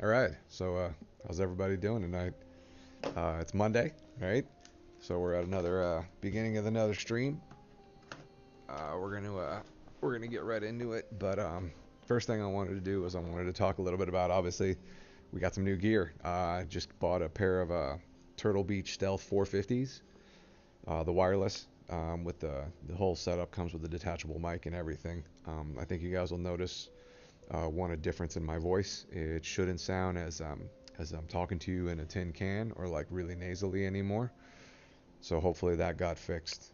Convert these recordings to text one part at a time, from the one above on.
All right. So, how's everybody doing tonight? It's Monday, right? So we're at another beginning of another stream. We're gonna get right into it. But first thing I wanted to do was I wanted to talk a little bit about. Obviously, we got some new gear. I just bought a pair of Turtle Beach Stealth 450s, the wireless. With the whole setup comes with a detachable mic and everything. I think you guys will notice a difference in my voice. It shouldn't sound as I'm talking to you in a tin can or like really nasally anymore. So hopefully that got fixed.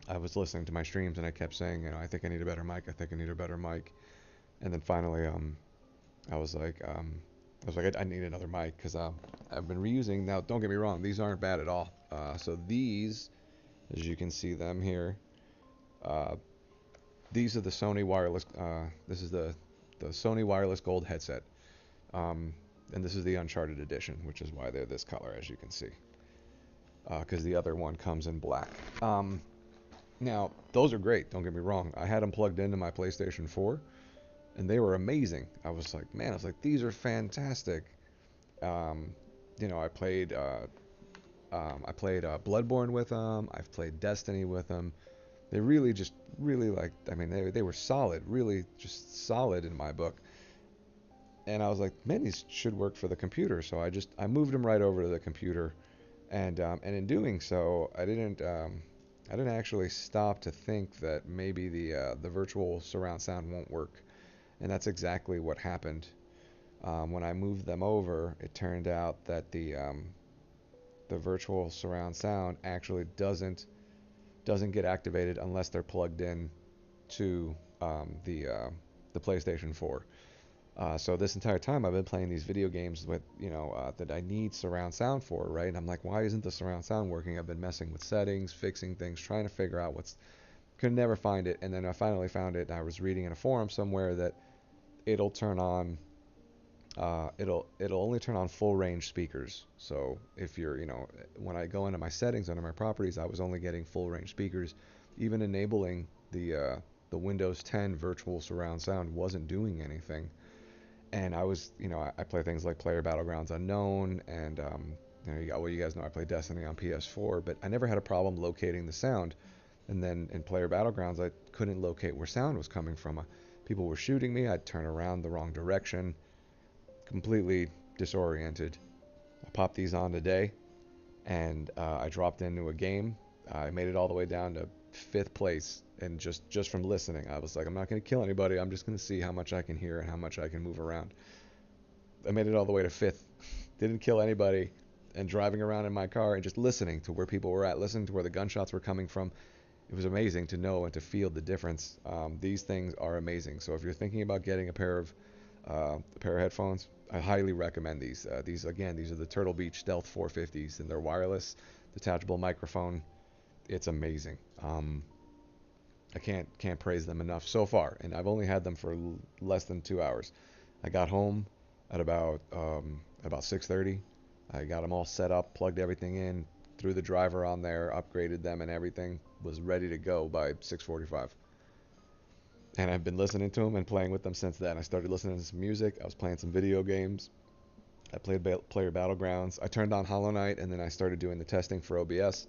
I was listening to my streams and I kept saying, I think I need a better mic. I think I need a better mic. And then finally, I was like, I need another mic because I've been reusing. Now, don't get me wrong, these aren't bad at all. So these, as you can see them here, uh, these are the Sony wireless. This is the Sony wireless gold headset. Um, and this is the Uncharted edition, which is why they're this color, as you can see, because the other one comes in black. Now, those are great. Don't get me wrong. I had them plugged into my PlayStation 4, and they were amazing. I was like, these are fantastic. Um, I played Bloodborne with them. I've played Destiny with them. They really just really like. I mean, they were solid, really just solid in my book. And I was like, man, these should work for the computer. So I moved them right over to the computer, and in doing so, I didn't actually stop to think that maybe the virtual surround sound won't work, and that's exactly what happened. When I moved them over, it turned out that the virtual surround sound actually doesn't get activated unless they're plugged in to the PlayStation 4. So this entire time I've been playing these video games with, that I need surround sound for, right? And I'm like, why isn't the surround sound working? I've been messing with settings, fixing things, trying to figure out could never find it. And then I finally found it. I was reading in a forum somewhere that it'll turn on, it'll only turn on full range speakers. So if when I go into my settings under my properties, I was only getting full range speakers. Even enabling the Windows 10 virtual surround sound wasn't doing anything. And I play things like Player Battlegrounds Unknown, and you guys know I play Destiny on PS4, but I never had a problem locating the sound. And then in Player Battlegrounds, I couldn't locate where sound was coming from. People were shooting me. I'd turn around the wrong direction, completely disoriented. I popped these on today, and I dropped into a game. I made it all the way down to fifth place, and just from listening, I was like, I'm not going to kill anybody. I'm just going to see how much I can hear and how much I can move around. I made it all the way to fifth. Didn't kill anybody. And driving around in my car and just listening to where people were at, listening to where the gunshots were coming from, it was amazing to know and to feel the difference. These things are amazing. So if you're thinking about getting a pair of headphones, I highly recommend these. These are the Turtle Beach Stealth 450s, and they're wireless, detachable microphone. It's amazing. I can't praise them enough so far, and I've only had them for less than 2 hours. I got home at about 6:30. I got them all set up, plugged everything in, threw the driver on there, upgraded them, and everything was ready to go by 6:45. And I've been listening to them and playing with them since then. I started listening to some music. I was playing some video games. I played Player Battlegrounds. I turned on Hollow Knight, and then I started doing the testing for OBS.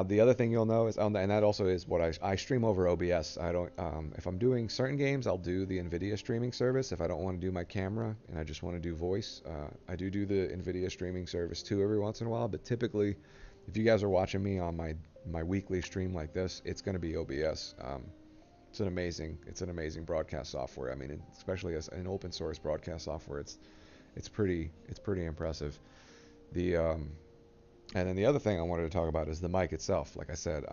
The other thing you'll know is, and that also is what I stream over OBS. I don't, if I'm doing certain games, I'll do the NVIDIA streaming service. If I don't want to do my camera and I just want to do voice, I do the NVIDIA streaming service too every once in a while. But typically, if you guys are watching me on my weekly stream like this, it's going to be OBS. It's an amazing broadcast software. I mean, especially as an open source broadcast software, it's pretty impressive. The And then the other thing I wanted to talk about is the mic itself. Like I said,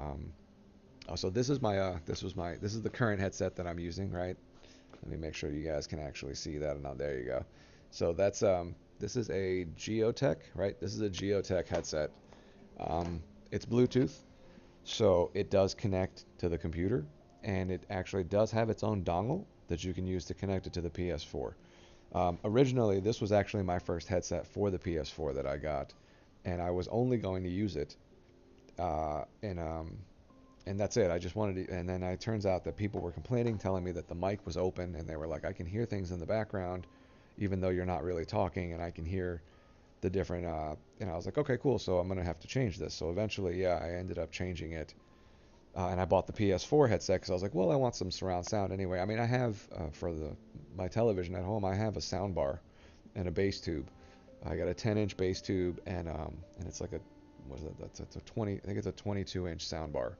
so this is the current headset that I'm using, right? Let me make sure you guys can actually see that. And now there you go. So this is a Geotech, right? This is a Geotech headset. It's Bluetooth, so it does connect to the computer, and it actually does have its own dongle that you can use to connect it to the PS4. Originally, this was actually my first headset for the PS4 that I got, and I was only going to use it, uh, and um, and that's it. I just wanted to, and then it turns out that people were complaining, telling me that the mic was open, and they were like, I can hear things in the background, even though you're not really talking, and I can hear the different. And I was like, okay, cool. So I'm gonna have to change this. So eventually, yeah, I ended up changing it. And I bought the PS4 headset because I was like, well, I want some surround sound anyway. I mean, I have for the my television at home, I have a sound bar and a bass tube. I got a 10-inch bass tube and it's like a what is it? That's a 20. I think it's a 22-inch sound bar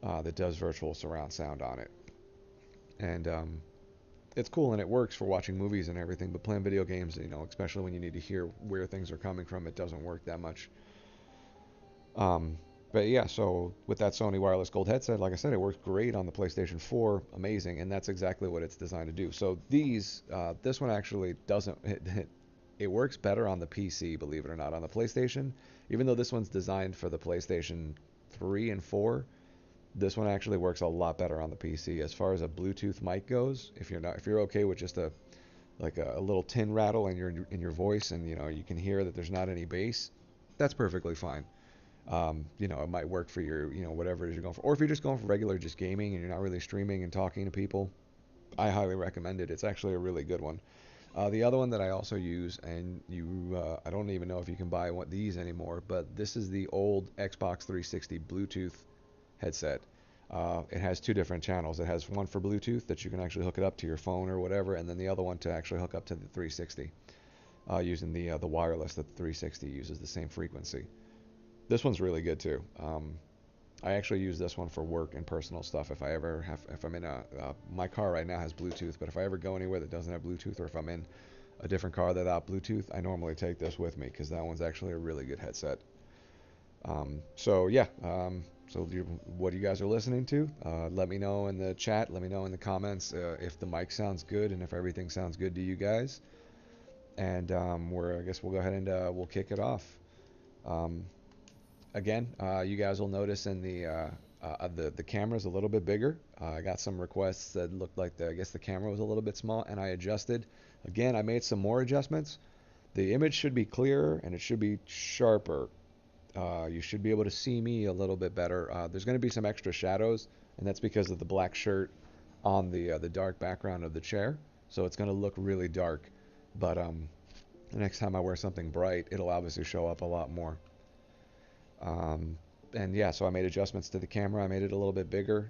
that does virtual surround sound on it, and it's cool and it works for watching movies and everything. But playing video games, especially when you need to hear where things are coming from, it doesn't work that much. Um, but yeah, so with that Sony Wireless Gold headset, like I said, it works great on the PlayStation 4, amazing, and that's exactly what it's designed to do. So this one actually doesn't, it works better on the PC, believe it or not, on the PlayStation. Even though this one's designed for the PlayStation 3 and 4, this one actually works a lot better on the PC. As far as a Bluetooth mic goes, if you're okay with just a little tin rattle in your voice, and you can hear that there's not any bass, that's perfectly fine. It might work for your, whatever it is you're going for. Or if you're just going for regular just gaming and you're not really streaming and talking to people, I highly recommend it. It's actually a really good one. The other one that I also use, and I don't even know if you can buy these anymore, but this is the old Xbox 360 Bluetooth headset. It has two different channels. It has one for Bluetooth that you can actually hook it up to your phone or whatever, and then the other one to actually hook up to the 360 using the wireless that the 360 uses the same frequency. This one's really good too. I actually use this one for work and personal stuff. If I'm in my car right now has Bluetooth, but if I ever go anywhere that doesn't have Bluetooth, or if I'm in a different car without Bluetooth, I normally take this with me because that one's actually a really good headset. So yeah, what you guys are listening to, let me know in the chat. Let me know in the comments if the mic sounds good and if everything sounds good to you guys. And I guess we'll go ahead and we'll kick it off. Again, you guys will notice in the camera's a little bit bigger. I got some requests that looked like I guess the camera was a little bit small, and I adjusted. Again, I made some more adjustments. The image should be clearer and it should be sharper. You should be able to see me a little bit better. There's going to be some extra shadows, and that's because of the black shirt on the dark background of the chair. So it's going to look really dark. But the next time I wear something bright, it'll obviously show up a lot more. And yeah, so I made adjustments to the camera. I made it a little bit bigger.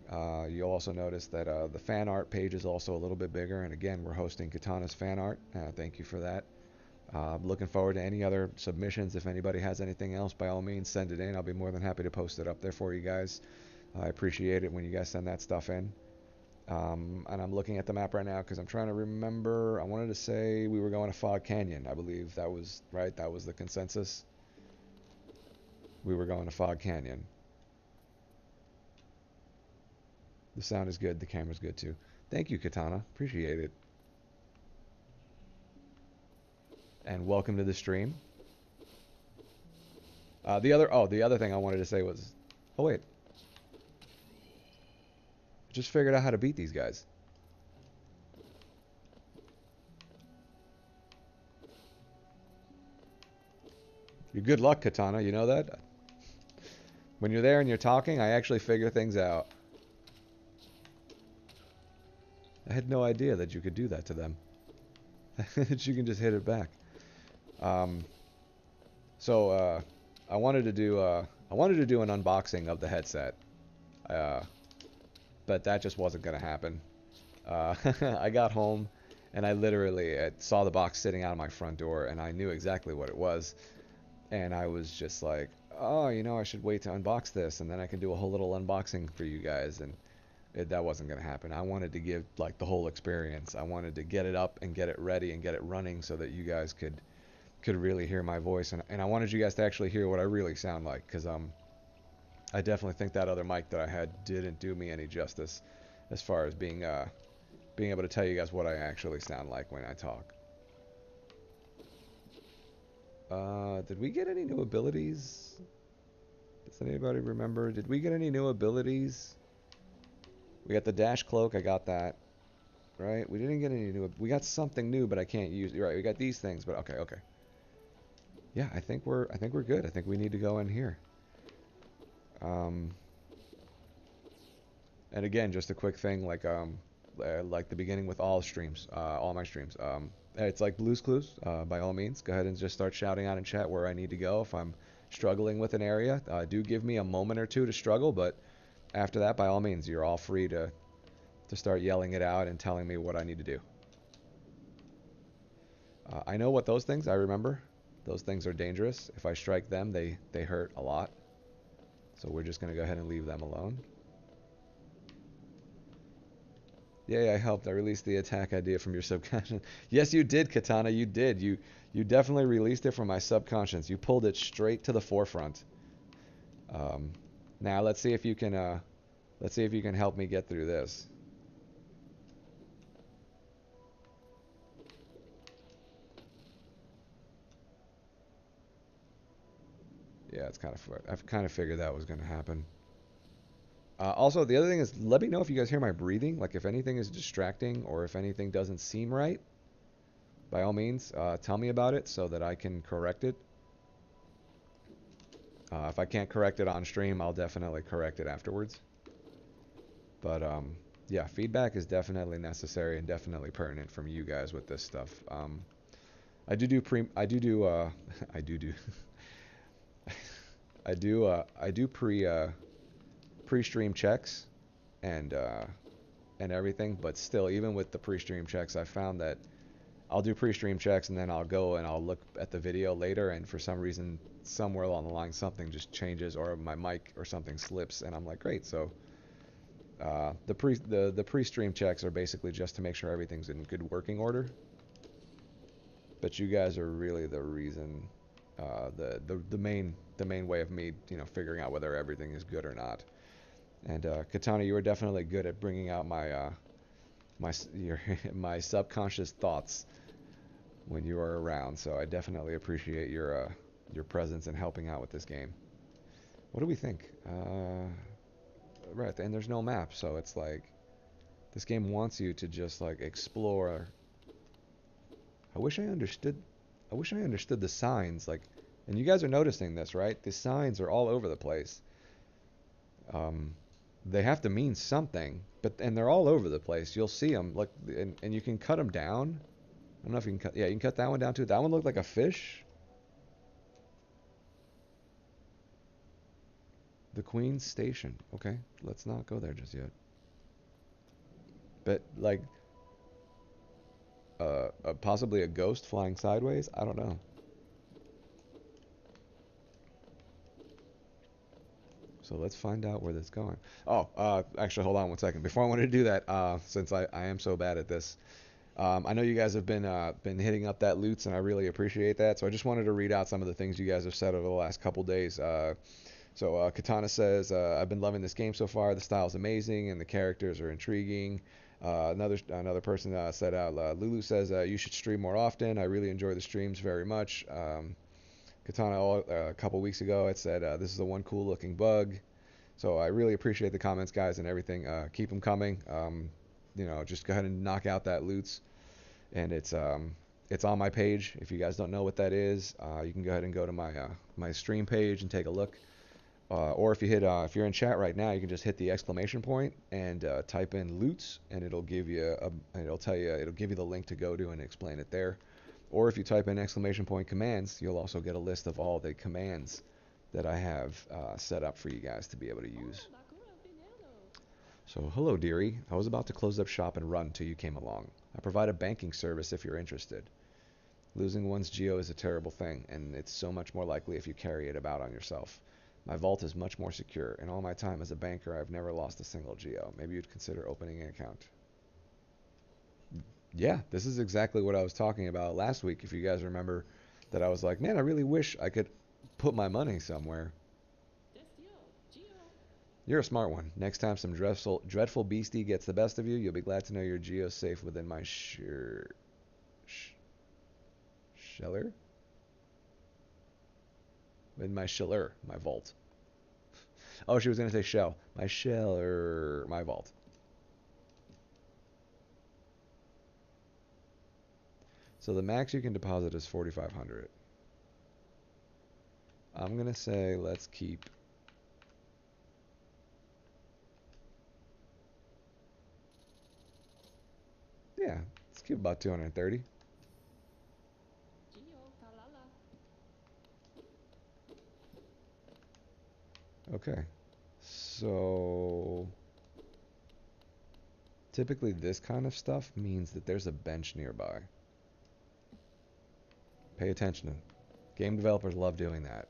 You'll also notice that the fan art page is also a little bit bigger. And again, we're hosting Katana's fan art. Thank you for that. Looking forward to any other submissions. If anybody has anything else, by all means, send it in. I'll be more than happy to post it up there for you guys. I appreciate it when you guys send that stuff in. And I'm looking at the map right now because I'm trying to remember. I wanted to say we were going to Fog Canyon. I believe that was right. That was the consensus. We were going to Fog Canyon. The sound is good. The camera's good too. Thank you, Katana. Appreciate it. And welcome to the stream. The other thing I wanted to say was, oh wait, I just figured out how to beat these guys. You're good luck, Katana. You know that? When you're there and you're talking, I actually figure things out. I had no idea that you could do that to them. That you can just hit it back. So I wanted to do an unboxing of the headset, but that just wasn't gonna happen. I got home and I literally saw the box sitting out of my front door, and I knew exactly what it was, and I was just like, oh, I should wait to unbox this, and then I can do a whole little unboxing for you guys, and that wasn't gonna happen. I wanted to give like the whole experience. I wanted to get it up and get it ready and get it running so that you guys could really hear my voice, and I wanted you guys to actually hear what I really sound like, because I definitely think that other mic that I had didn't do me any justice as far as being able to tell you guys what I actually sound like when I talk. Did we get any new abilities? Does anybody remember? Did we get any new abilities? We got the dash cloak. I got that. Right? We didn't get any new. We got something new, but I can't use. You're right. We got these things, but okay. Yeah, I think we're good. I think we need to go in here. And again, just a quick thing, like like the beginning with all streams, all my streams. It's like Blue's Clues. By all means, go ahead and just start shouting out in chat where I need to go. If I'm struggling with an area, do give me a moment or two to struggle, but after that, by all means, you're all free to start yelling it out and telling me what I need to do. I know what those things, I remember. Those things are dangerous. If I strike them, they hurt a lot. So we're just going to go ahead and leave them alone. Yay, I helped. I released the attack idea from your subconscious. Yes, you did, Katana. You did. You definitely released it from my subconscious. You pulled it straight to the forefront. Now let's see if you can help me get through this. Yeah, it's kind of. I've kind of figured that was going to happen. Also, the other thing is, let me know if you guys hear my breathing. Like, if anything is distracting or if anything doesn't seem right. By all means, tell me about it so that I can correct it. If I can't correct it on stream, I'll definitely correct it afterwards. But yeah, feedback is definitely necessary and definitely pertinent from you guys with this stuff. I do pre-stream checks and everything, but still, even with the pre-stream checks, I found that I'll do pre-stream checks and then I'll go and I'll look at the video later, and for some reason, somewhere along the line, something just changes or my mic or something slips, and I'm like, great. So the pre-stream checks are basically just to make sure everything's in good working order. But you guys are really the reason, the main way of me, figuring out whether everything is good or not. And Katana, you were definitely good at bringing out my my subconscious thoughts when you are around. So I definitely appreciate your presence and helping out with this game. What do we think? Right, and there's no map, so it's like this game wants you to just like explore. I wish I understood the signs, like, and you guys are noticing this, right? The signs are all over the place. They have to mean something, and they're all over the place. You'll see them, like, and you can cut them down. I don't know if you can cut. Yeah, you can cut that one down too. That one looked like a fish. The Queen's Station. Okay, let's not go there just yet. But like, possibly a ghost flying sideways. I don't know. So let's find out where this is going. Oh, actually, hold on one second. Before I wanted to do that, since I am so bad at this, I know you guys have been hitting up that loots, and I really appreciate that. So I just wanted to read out some of the things you guys have said over the last couple days. So Katana says, I've been loving this game so far. The style's amazing, and the characters are intriguing. Another person said out, Lulu says, you should stream more often. I really enjoy the streams very much. Katana, a couple weeks ago, it said, this is the one cool looking bug. So I really appreciate the comments, guys, and everything. Keep them coming. Just go ahead and knock out that loots. And it's on my page. If you guys don't know what that is, you can go ahead and go to my stream page and take a look. Or if you're in chat right now, you can just hit the exclamation point and type in loots, and it'll give you it'll give you the link to go to and explain it there. Or if you type in exclamation point commands, you'll also get a list of all the commands that I have set up for you guys to be able to use. So, hello, dearie. I was about to close up shop and run till you came along. I provide a banking service if you're interested. Losing one's geo is a terrible thing, and it's so much more likely if you carry it about on yourself. My vault is much more secure. In all my time as a banker, I've never lost a single geo. Maybe you'd consider opening an account. Yeah, this is exactly what I was talking about last week, if you guys remember, that I was like, man, I really wish I could put my money somewhere. You're a smart one. Next time some dreadful beastie gets the best of you, you'll be glad to know your geo's safe within my sheller? In my sheller, my vault. Oh, she was going to say shell. My sheller, my vault. So the max you can deposit is 4,500. I'm going to say let's keep Give about 230. Okay. So typically this kind of stuff means that there's a bench nearby. Pay attention. Game developers love doing that.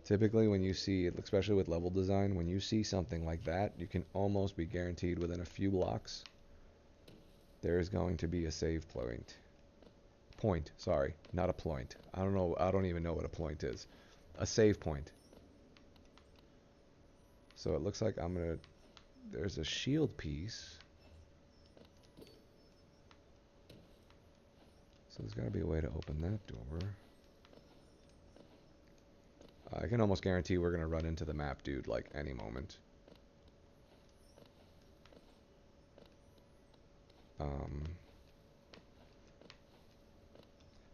Typically when you see, especially with level design, when you see something like that, you can almost be guaranteed within a few blocks there is going to be a save point. Point, sorry, not a point. I don't even know what a point is. A save point. So it looks like there's a shield piece. So there's got to be a way to open that door. I can almost guarantee we're going to run into the map dude like any moment.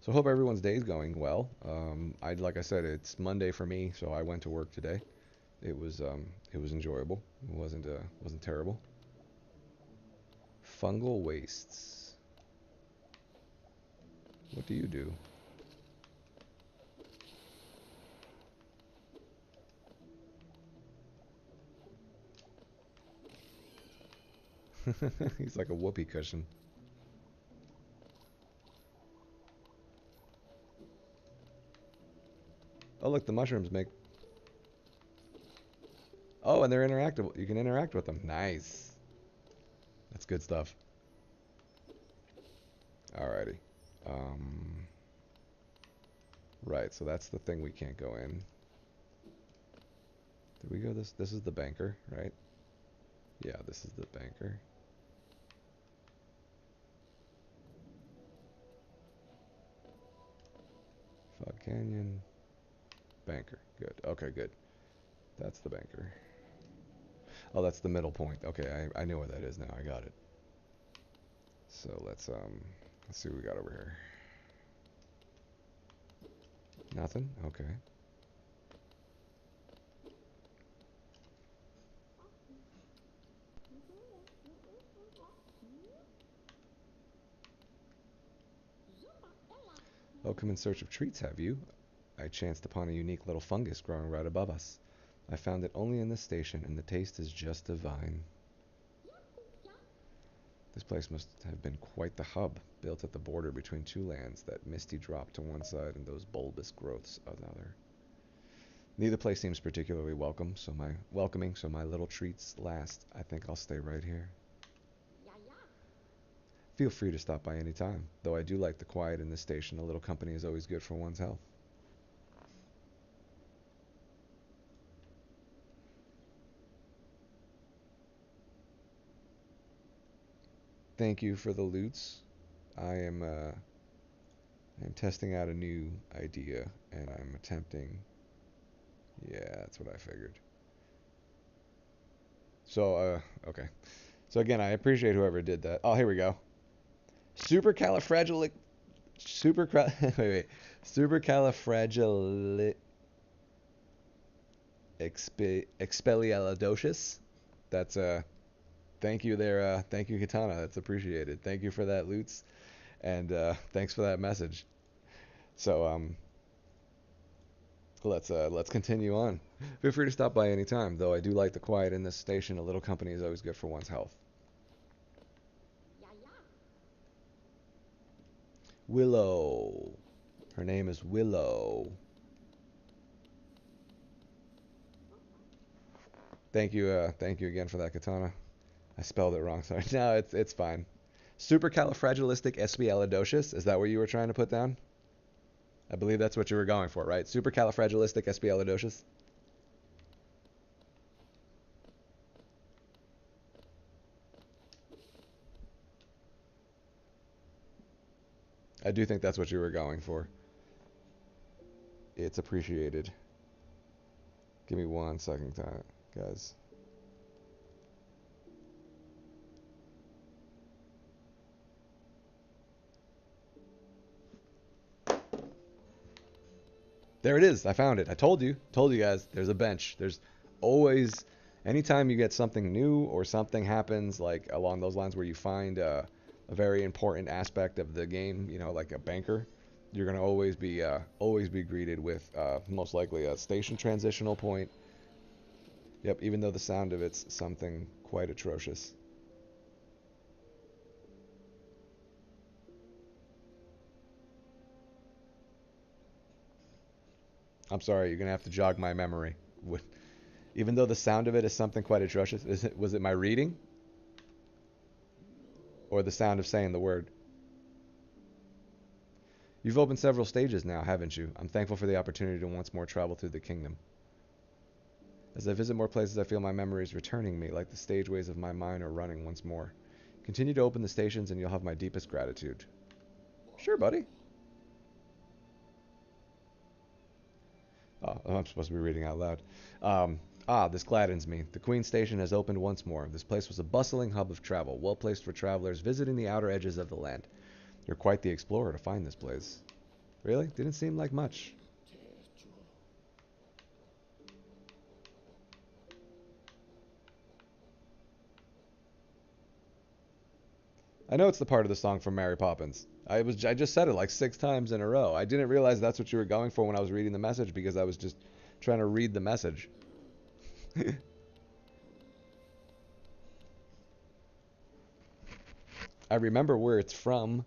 So hope everyone's day is going well. Like I said, it's Monday for me, so I went to work today. It was enjoyable. It wasn't terrible. Fungal wastes. What do you do? He's like a whoopee cushion. Oh, look, the mushrooms make... Oh, and they're interactable. You can interact with them. Nice. That's good stuff. Alrighty. Right, so that's the thing we can't go in. Did we go this? This is the banker, right? Yeah, this is the banker. Fog Canyon. Banker. Good. Okay, good. That's the banker. Oh, that's the middle point. Okay, I know where that is now. I got it. So let's see what we got over here. Nothing? Okay. Oh, come in search of treats, have you? I chanced upon a unique little fungus growing right above us. I found it only in this station, and the taste is just divine. This place must have been quite the hub, built at the border between two lands, that misty drop to one side and those bulbous growths another. Neither place seems particularly welcoming, so my little treats last. I think I'll stay right here. Feel free to stop by any time, though I do like the quiet in this station. A little company is always good for one's health. Thank you for the loots. I am testing out a new idea, and I'm attempting... Yeah, that's what I figured. So, okay. So again, I appreciate whoever did that. Oh, here we go. Supercalifragilisticexpialidocious. That's thank you there, thank you Katana. That's appreciated. Thank you for that, Lutz, and thanks for that message. So let's continue on. Feel free to stop by anytime, though I do like the quiet in this station. A little company is always good for one's health. Willow. Her name is Willow. Thank you again for that, Katana. I spelled it wrong, sorry. No, it's fine. Supercalifragilisticexpialidocious. Is that what you were trying to put down? I believe that's what you were going for, right? Supercalifragilisticexpialidocious. I do think that's what you were going for. It's appreciated. Give me 1 second, guys. There it is. I found it. I told you guys, there's a bench. There's always, anytime you get something new or something happens like along those lines where you find a a very important aspect of the game, you know, like a banker, you're going to always be greeted with most likely a station transitional point. Yep, even though the sound of it's something quite atrocious. I'm sorry, you're going to have to jog my memory. Even though the sound of it is something quite atrocious, was it my reading? Or the sound of saying the word? You've opened several stages now, haven't you? I'm thankful for the opportunity to once more travel through the kingdom. As I visit more places, I feel my memories returning me, like the stageways of my mind are running once more. Continue to open the stations and you'll have my deepest gratitude. Sure, buddy. Oh, I'm supposed to be reading out loud. This gladdens me. The Queen Station has opened once more. This place was a bustling hub of travel, well placed for travelers visiting the outer edges of the land. You're quite the explorer to find this place. Really? Didn't seem like much. I know it's the part of the song from Mary Poppins. I just said it like 6 times in a row. I didn't realize that's what you were going for when I was reading the message because I was just trying to read the message. I remember where it's from.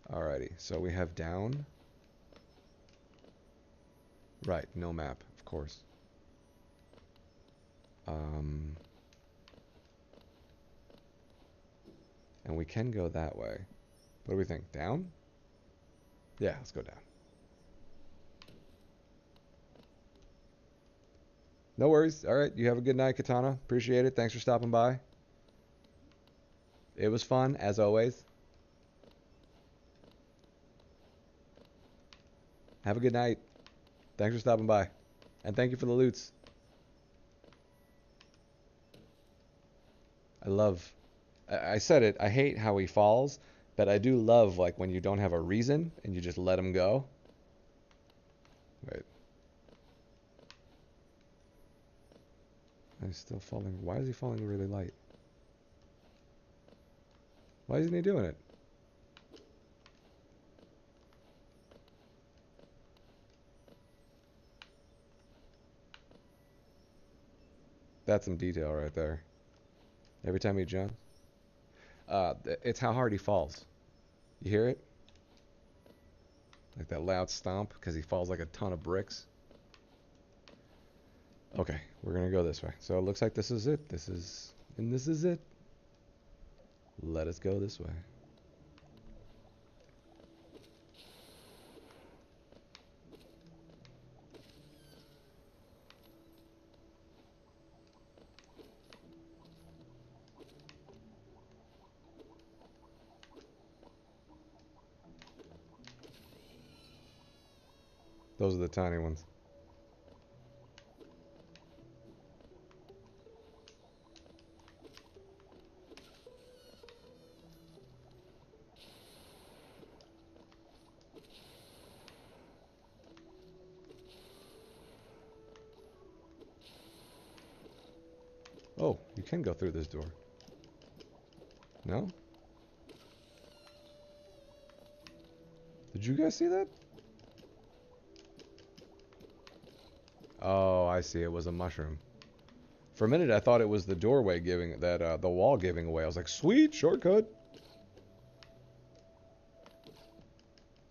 Alrighty, so we have down. Right, no map, of course. And we can go that way. What do we think? Down? Yeah, let's go down. No worries. All right, you have a good night, Katana. Appreciate it. Thanks for stopping by. It was fun, as always. Have a good night. Thanks for stopping by. And thank you for the loots. I said it, I hate how he falls, but I do love like when you don't have a reason and you just let him go. Wait. He's still falling. Why is he falling really light? Why isn't he doing it? That's some detail right there. Every time he jumps. It's how hard he falls. You hear it? Like that loud stomp because he falls like a ton of bricks. Okay, we're gonna go this way. So it looks like this is it. This is it. Let us go this way. Those are the tiny ones. Oh, you can go through this door. No? Did you guys see that? Oh, I see. It was a mushroom. For a minute, I thought it was the doorway giving that, the wall giving away. I was like, sweet, shortcut.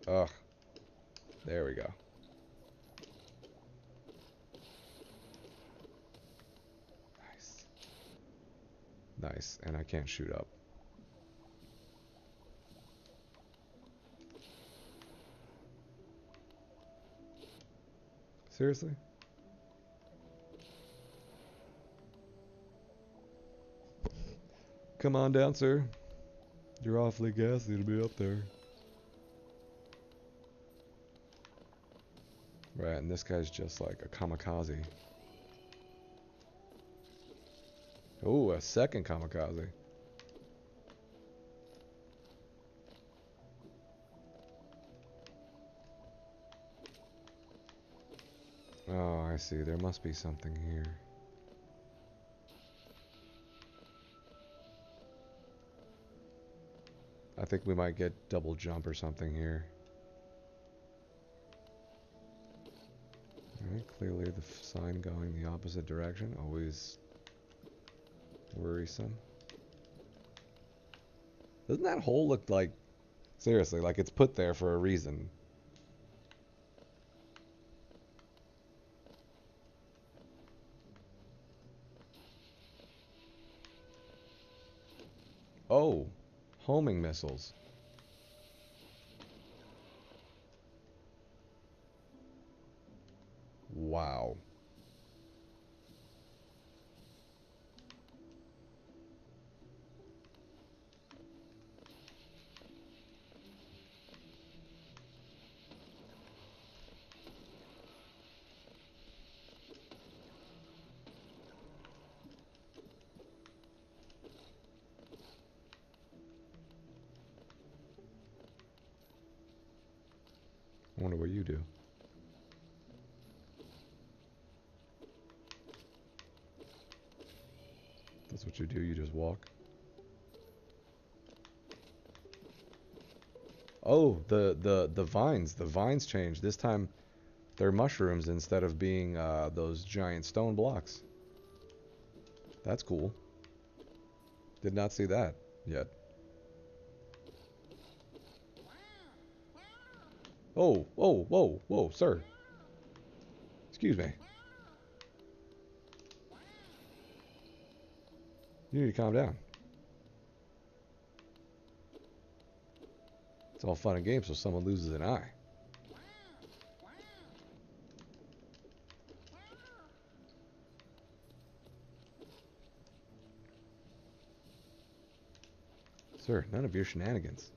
Ugh. There we go. Nice. Nice. And I can't shoot up. Seriously? Come on down, sir. You're awfully gassy to be up there. Right, and this guy's just like a kamikaze. Ooh, a second kamikaze. Oh, I see. There must be something here. I think we might get double jump or something here. Alright, clearly the sign going the opposite direction. Always worrisome. Doesn't that hole look like, seriously, like it's put there for a reason? Oh, homing missiles. Wow. I wonder what you do. That's what you do, you just walk. Oh, the vines. The vines changed. This time they're mushrooms instead of being those giant stone blocks. That's cool. Did not see that yet. Oh, whoa, whoa, whoa, sir. Excuse me. You need to calm down. It's all fun and games so someone loses an eye. Sir, none of your shenanigans.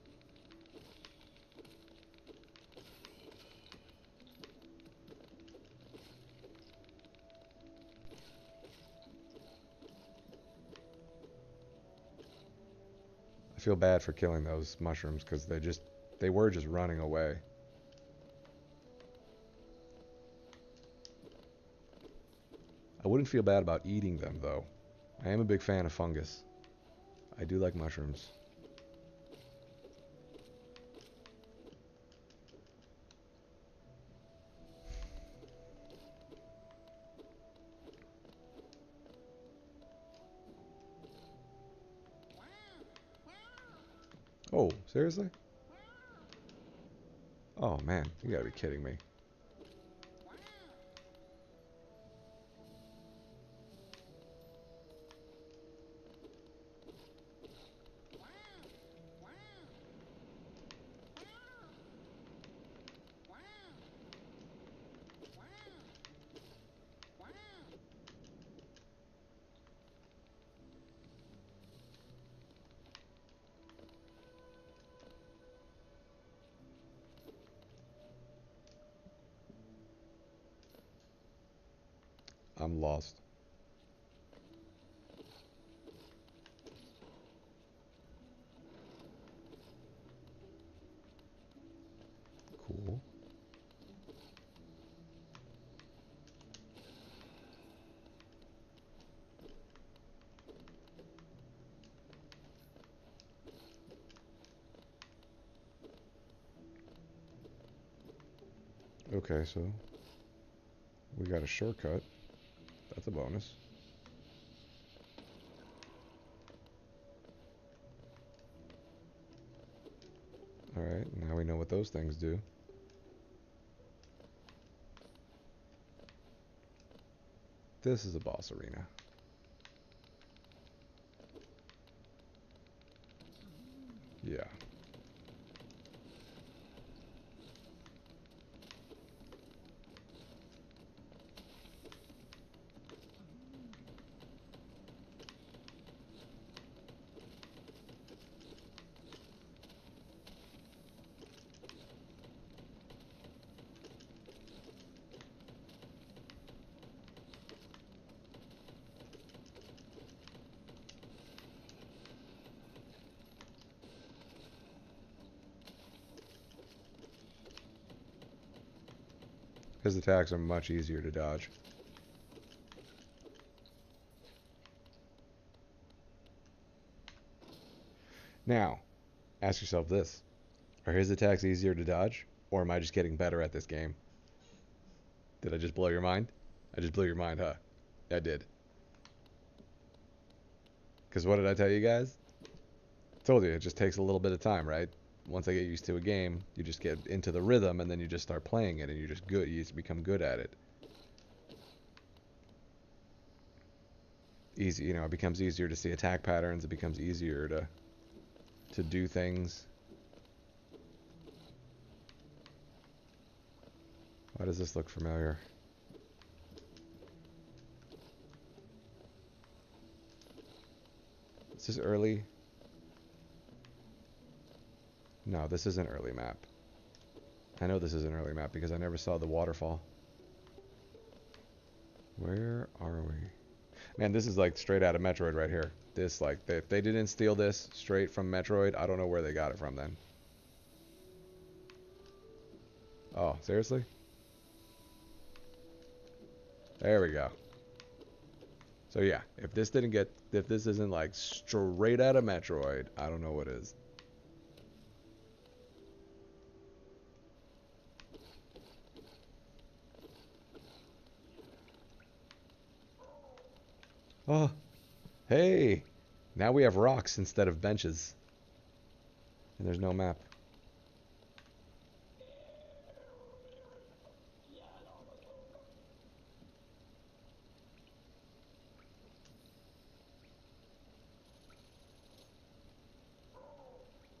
I feel bad for killing those mushrooms because they were just running away. I wouldn't feel bad about eating them though. I am a big fan of fungus. I do like mushrooms. Oh, seriously? Oh man, you gotta be kidding me. I'm lost. Cool. Okay, so we got a shortcut. That's a bonus. Alright, now we know what those things do. This is a boss arena. Yeah. His attacks are much easier to dodge. Now, Ask yourself this. Are his attacks easier to dodge? Or am I just getting better at this game? Did I just blow your mind? I just blew your mind, huh? I did. Because what did I tell you guys? I told you, it just takes a little bit of time, right? Once I get used to a game, you just get into the rhythm, and then you just start playing it, and you're just good. You just become good at it. Easy, you know, it becomes easier to see attack patterns. It becomes easier to do things. Why does this look familiar? Is this early? No, this isn't early map. I know this is an early map because I never saw the waterfall. Where are we? Man, this is like straight out of Metroid right here. This, like, if they didn't steal this straight from Metroid, I don't know where they got it from then. Oh, seriously? There we go. So yeah, if this isn't like straight out of Metroid, I don't know what is. Oh, hey! Now we have rocks instead of benches. And there's no map.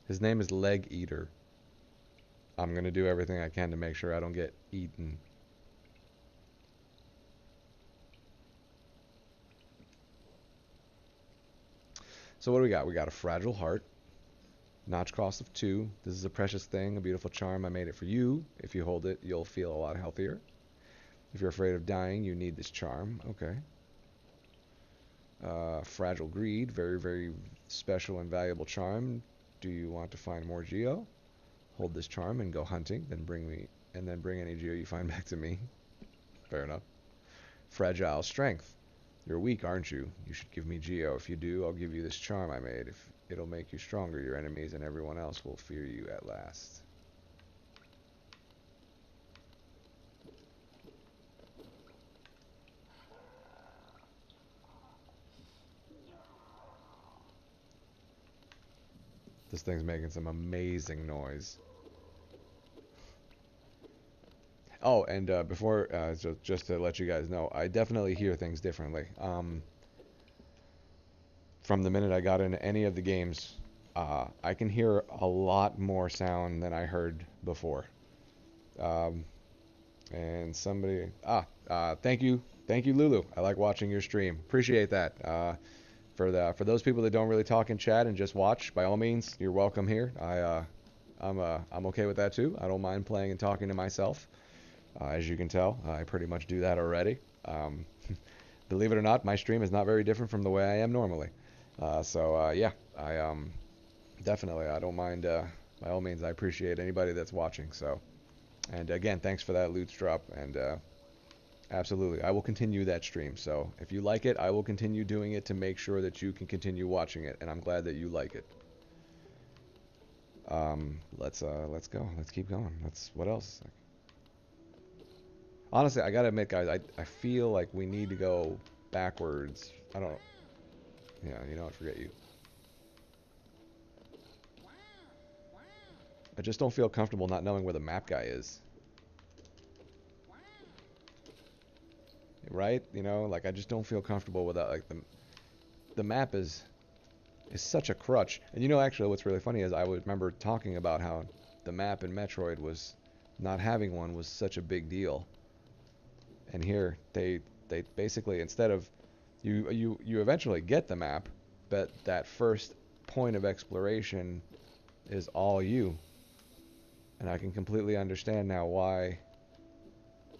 His name is Leg Eater. I'm gonna do everything I can to make sure I don't get eaten. So what do we got? We got a Fragile Heart. Notch cost of 2. This is a precious thing, a beautiful charm. I made it for you. If you hold it, you'll feel a lot healthier. If you're afraid of dying, you need this charm. Okay. Fragile Greed. Very, very special and valuable charm. Do you want to find more Geo? Hold this charm and go hunting. Then bring any Geo you find back to me. Fair enough. Fragile Strength. You're weak, aren't you? You should give me Geo. If you do, I'll give you this charm I made. If it'll make you stronger, your enemies and everyone else will fear you at last. This thing's making some amazing noise. Oh, and before, just to let you guys know, I definitely hear things differently. From the minute I got into any of the games, I can hear a lot more sound than I heard before. And somebody, thank you, Lulu. I like watching your stream. Appreciate that. For those people that don't really talk in chat and just watch, by all means, you're welcome here. I'm okay with that too. I don't mind playing and talking to myself. As you can tell, I pretty much do that already. Believe it or not, my stream is not very different from the way I am normally. Yeah, definitely, I don't mind. By all means, I appreciate anybody that's watching. So, and again, thanks for that loot drop. And absolutely, I will continue that stream. So if you like it, I will continue doing it to make sure that you can continue watching it. And I'm glad that you like it. Let's go. Let's keep going. What else? Honestly, I gotta admit, guys, I feel like we need to go backwards. I don't know. Yeah, you know what? Forget you. I just don't feel comfortable not knowing where the map guy is. Right? You know, like I just don't feel comfortable with that. Like the map is such a crutch. And you know, actually, what's really funny is I would remember talking about how the map in Metroid was not having one was such a big deal. And here they basically, instead of you eventually get the map, but that first point of exploration is all you. And I can completely understand now why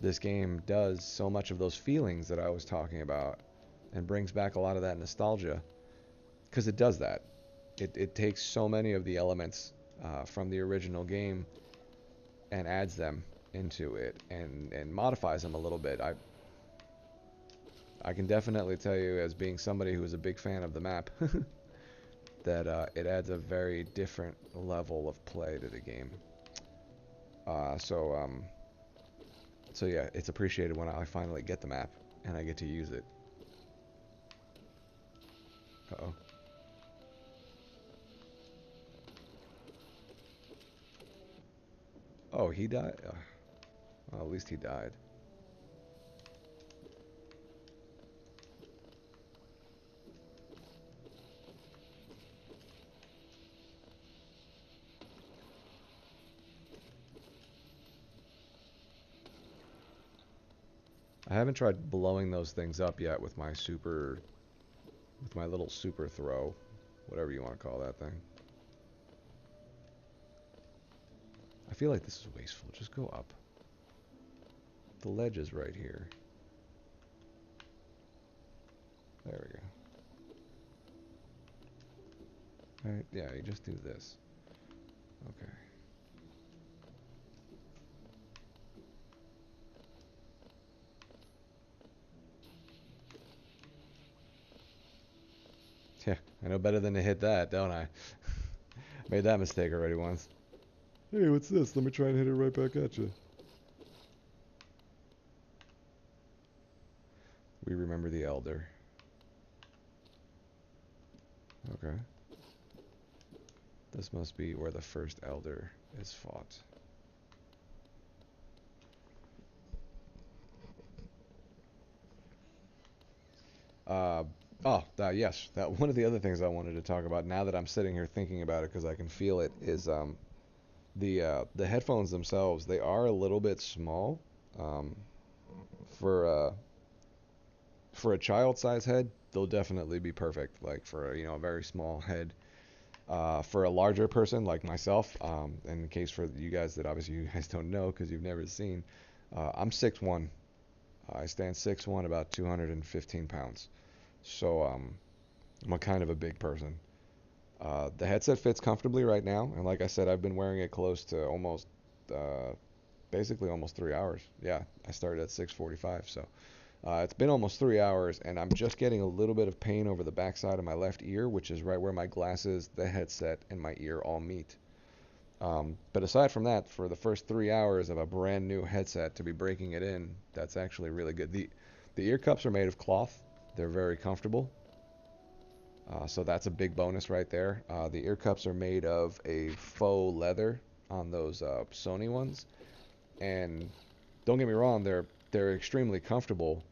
this game does so much of those feelings that I was talking about and brings back a lot of that nostalgia, because it does that. It takes so many of the elements from the original game and adds them into it and modifies them a little bit. I can definitely tell you, as being somebody who is a big fan of the map, that it adds a very different level of play to the game. Uh, so um, so yeah, it's appreciated when I finally get the map and I get to use it. Uh-oh. Oh, he died? Well, at least he died. I haven't tried blowing those things up yet with my little super throw, whatever you want to call that thing. I feel like this is wasteful. Just go up. The ledge is right here. There we go. Alright, yeah, you just do this. Okay. Yeah, I know better than to hit that, don't I? Made that mistake already once. Hey, what's this? Let me try and hit it right back at you. We remember the elder. Okay. This must be where the first elder is fought. Yes. That one of the other things I wanted to talk about now that I'm sitting here thinking about it because I can feel it is the headphones themselves. They are a little bit small um, for for a child size head. They'll definitely be perfect. Like for a very small head. For a larger person like myself, in the case for you guys that obviously you guys don't know because you've never seen, I'm 6'1". I stand 6'1", about 215 pounds. So I'm a kind of a big person. The headset fits comfortably right now, and like I said, I've been wearing it close to uh, basically almost 3 hours. Yeah, I started at 6:45, so it's been almost 3 hours, and I'm just getting a little bit of pain over the backside of my left ear, which is right where my glasses, the headset, and my ear all meet. But aside from that, for the first 3 hours of a brand new headset to be breaking it in, that's actually really good. The ear cups are made of cloth. They're very comfortable. So that's a big bonus right there. The ear cups are made of a faux leather on those Sony ones, and don't get me wrong, they're extremely comfortable,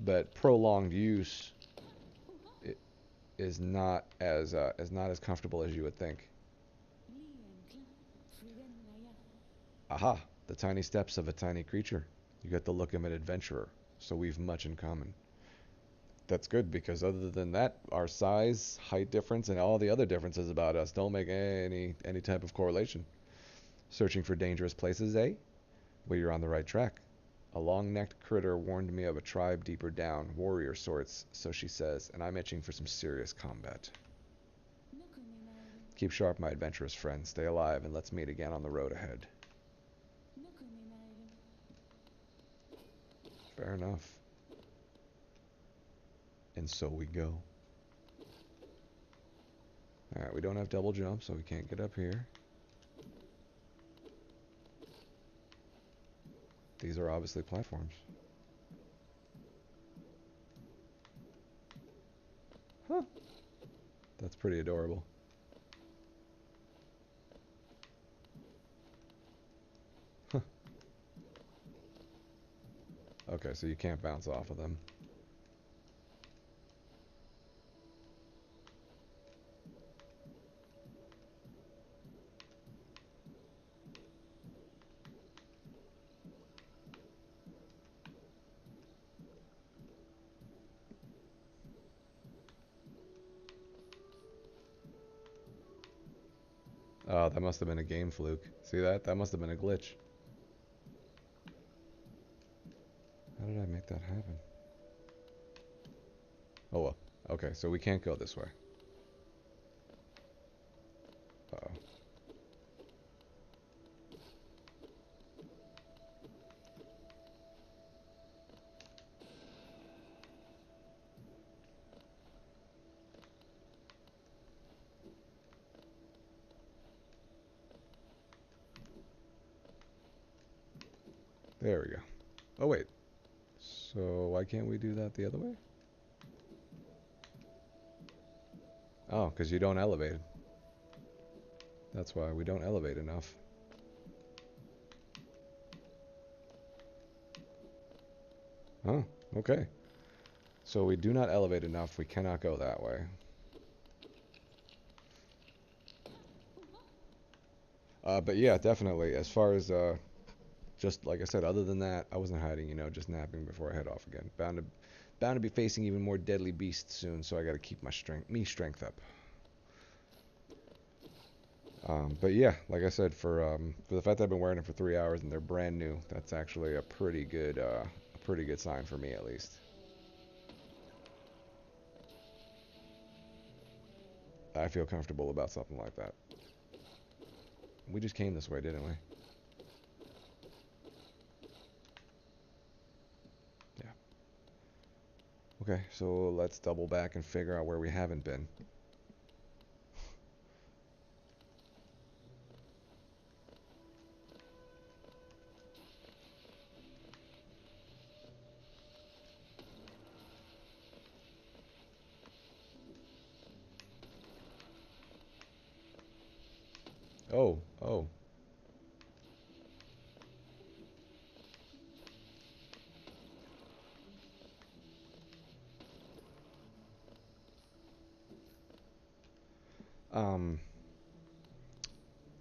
but prolonged use is not as comfortable as you would think. Aha! The tiny steps of a tiny creature. You get the look of an adventurer, so we've much in common. That's good because other than that, our size, height difference, and all the other differences about us don't make any type of correlation. Searching for dangerous places, eh? Well, you're on the right track. A long-necked critter warned me of a tribe deeper down, warrior sorts, so she says, and I'm itching for some serious combat. Keep sharp, my adventurous friend. Stay alive, and let's meet again on the road ahead. Fair enough. And so we go. Alright, we don't have double jump, so we can't get up here. These are obviously platforms. Huh. That's pretty adorable. Huh. Okay, so you can't bounce off of them. Oh, that must have been a game fluke. See that? That must have been a glitch. How did I make that happen? Oh well. Okay, so we can't go this way. Uh-oh. There we go. Oh, wait. So why can't we do that the other way? Oh, because you don't elevate. That's why we don't elevate enough. Oh, okay. So we do not elevate enough. We cannot go that way. But yeah, definitely. As far as just like I said, other than that, I wasn't hiding. You know, just napping before I head off again. Bound to be facing even more deadly beasts soon. So I got to keep my strength up. But yeah, like I said, for the fact that I've been wearing them for 3 hours and they're brand new, that's actually a pretty good sign for me at least. I feel comfortable about something like that. We just came this way, didn't we? Yeah. Okay, so let's double back and figure out where we haven't been. Oh, oh.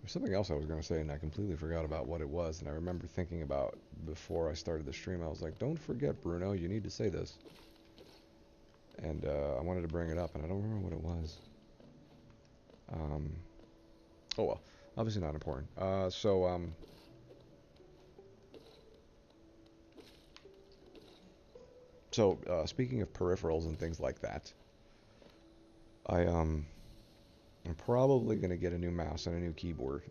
There's something else I was going to say and I completely forgot about what it was. And I remember thinking about before I started the stream, I was like, don't forget, Bruno, you need to say this. And I wanted to bring it up and I don't remember what it was. Oh well, obviously not important. Speaking of peripherals and things like that, I'm probably gonna get a new mouse and a new keyboard.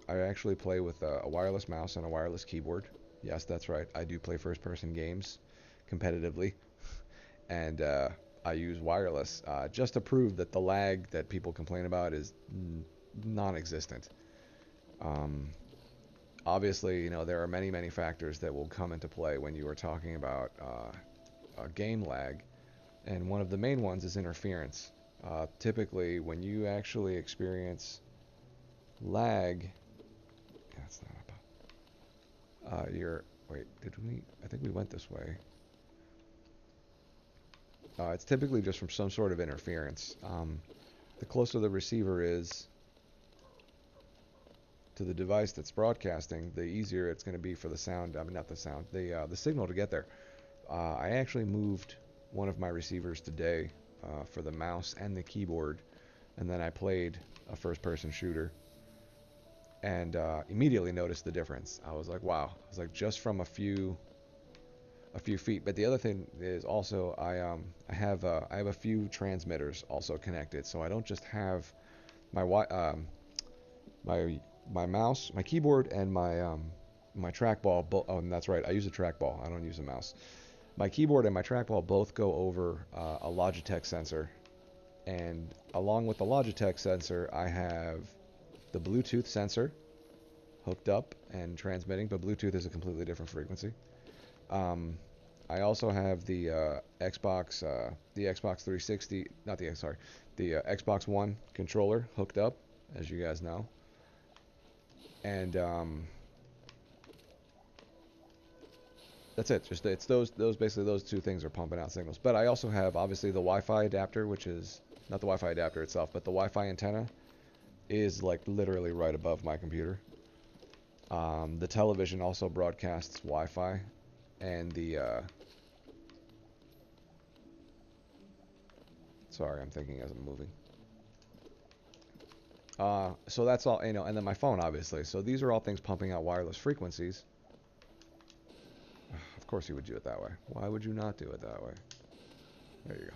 I actually play with a wireless mouse and a wireless keyboard. Yes, that's right. I do play first-person games competitively, and I use wireless just to prove that the lag that people complain about is non-existent. Um, Obviously, you know, there are many, many factors that will come into play when you are talking about game lag, and one of the main ones is interference. Typically, when you actually experience lag, yeah, it's not up. Wait, did we? I think we went this way. It's typically just from some sort of interference. The closer the receiver is to the device that's broadcasting, the easier it's going to be for the sound. I mean, not the sound, the signal to get there. I actually moved one of my receivers today for the mouse and the keyboard, and then I played a first-person shooter, and immediately noticed the difference. I was like, wow. I was like, just from a few feet. But the other thing is also I have a few transmitters also connected, so I don't just have my my mouse, my keyboard, and my trackball. Oh, and that's right. I use a trackball. I don't use a mouse. My keyboard and my trackball both go over a Logitech sensor, and along with the Logitech sensor, I have the Bluetooth sensor hooked up and transmitting, but Bluetooth is a completely different frequency. I also have the Xbox 360, not the sorry, the Xbox One controller hooked up, as you guys know, and that's it. Just it's those basically those two things are pumping out signals. But I also have obviously the Wi-Fi adapter, which is not the Wi-Fi adapter itself, but the Wi-Fi antenna is like literally right above my computer. The television also broadcasts Wi-Fi, and the sorry, I'm thinking as I'm moving. So that's all, you know, and then my phone, obviously. So these are all things pumping out wireless frequencies. Of course you would do it that way. Why would you not do it that way? There you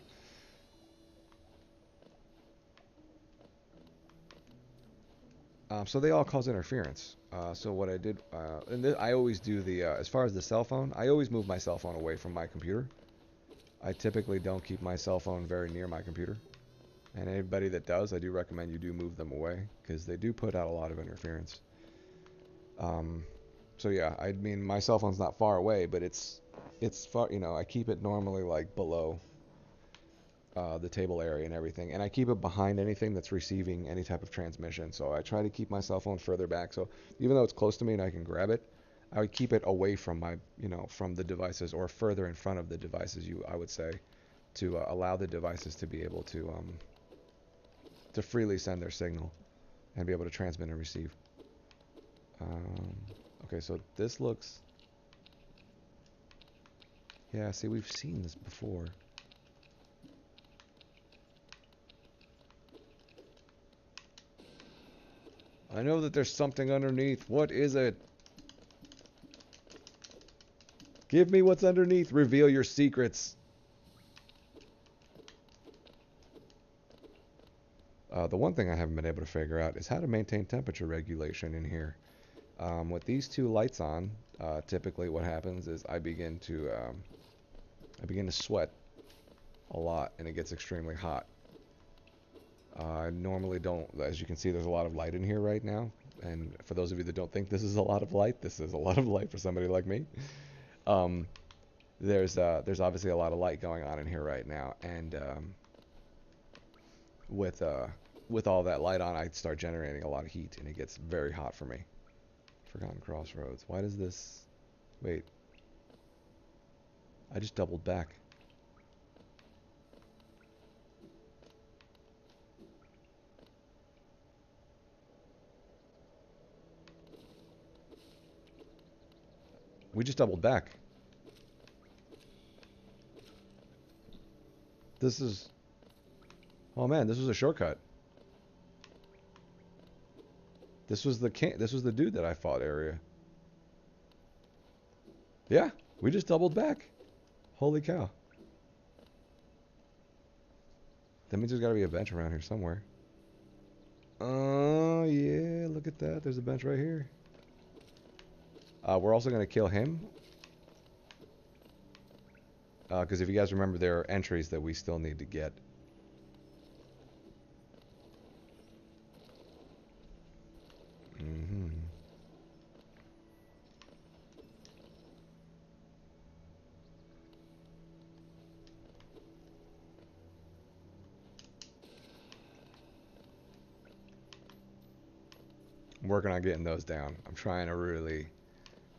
go. So they all cause interference. So what I did, I always do as far as the cell phone, I always move my cell phone away from my computer. I typically don't keep my cell phone very near my computer. And anybody that does, I do recommend you do move them away, because they do put out a lot of interference. So yeah, I mean my cell phone's not far away, but it's far. You know, I keep it normally like below the table area and everything, and I keep it behind anything that's receiving any type of transmission. So I try to keep my cell phone further back. So even though it's close to me and I can grab it, I would keep it away from my, from the devices or further in front of the devices. I would say, to allow the devices to be able to freely send their signal and be able to transmit and receive. Um, okay, so this looks. Yeah, see, we've seen this before. I know that there's something underneath. What is it? Give me what's underneath. Reveal your secrets. The one thing I haven't been able to figure out is how to maintain temperature regulation in here. With these two lights on, typically what happens is I begin to sweat a lot, and it gets extremely hot. I normally don't. As you can see, there's a lot of light in here right now. And for those of you that don't think this is a lot of light, this is a lot of light for somebody like me. Um, there's obviously a lot of light going on in here right now, and with uh, with all that light on, I start generating a lot of heat, and it gets very hot for me. Forgotten Crossroads. Why does this? Wait. I just doubled back. We just doubled back. This is. Oh man, this was a shortcut. This was the dude that I fought area. Yeah, we just doubled back. Holy cow. That means there's got to be a bench around here somewhere. Oh, yeah, look at that. There's a bench right here. We're also going to kill him. Because if you guys remember, there are entries that we still need to get. Mm-hmm. I'm working on getting those down. I'm trying to really,